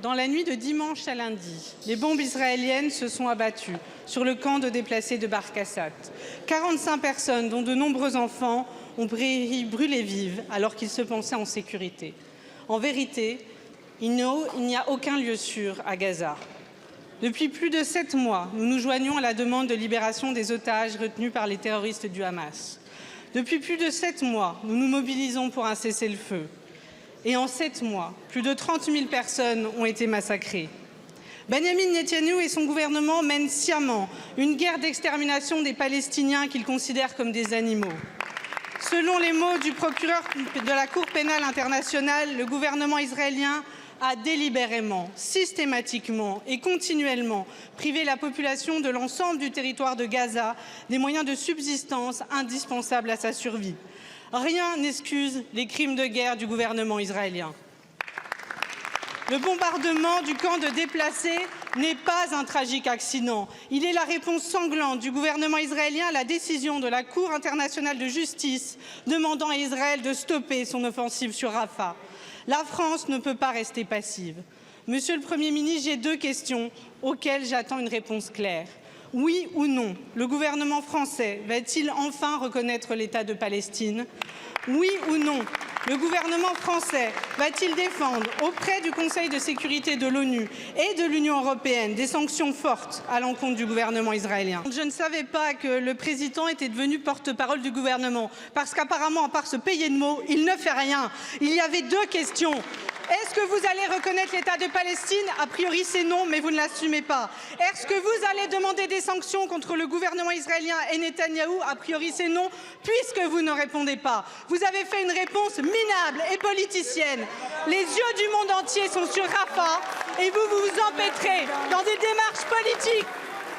Dans la nuit de dimanche à lundi, les bombes israéliennes se sont abattues sur le camp de déplacés de Barkassat. 45 personnes, dont de nombreux enfants, ont péri brûlées vives alors qu'ils se pensaient en sécurité. En vérité, il n'y a aucun lieu sûr à Gaza. Depuis plus de 7 mois, nous nous joignons à la demande de libération des otages retenus par les terroristes du Hamas. Depuis plus de 7 mois, nous nous mobilisons pour un cessez-le-feu. Et en 7 mois, plus de 30 000 personnes ont été massacrées. Benyamin Netanyahou et son gouvernement mènent sciemment une guerre d'extermination des Palestiniens qu'ils considèrent comme des animaux. Selon les mots du procureur de la Cour pénale internationale, le gouvernement israélien a délibérément, systématiquement et continuellement privé la population de l'ensemble du territoire de Gaza des moyens de subsistance indispensables à sa survie. Rien n'excuse les crimes de guerre du gouvernement israélien. Le bombardement du camp de déplacés n'est pas un tragique accident. Il est la réponse sanglante du gouvernement israélien à la décision de la Cour internationale de justice demandant à Israël de stopper son offensive sur Rafah. La France ne peut pas rester passive. Monsieur le Premier ministre, j'ai 2 questions auxquelles j'attends une réponse claire. Oui ou non, le gouvernement français va-t-il enfin reconnaître l'État de Palestine? Oui ou non, le gouvernement français va-t-il défendre auprès du Conseil de sécurité de l'ONU et de l'Union européenne des sanctions fortes à l'encontre du gouvernement israélien? Je ne savais pas que le président était devenu porte-parole du gouvernement, parce qu'apparemment, à part se payer de mots, il ne fait rien. Il y avait 2 questions. Est-ce que vous allez reconnaître l'État de Palestine? A priori, c'est non, mais vous ne l'assumez pas. Est-ce que vous allez demander des sanctions contre le gouvernement israélien et Netanyahou? A priori, c'est non, puisque vous ne répondez pas. Vous avez fait une réponse minable et politicienne. Les yeux du monde entier sont sur Rafah et vous vous empêtrez dans des démarches politiques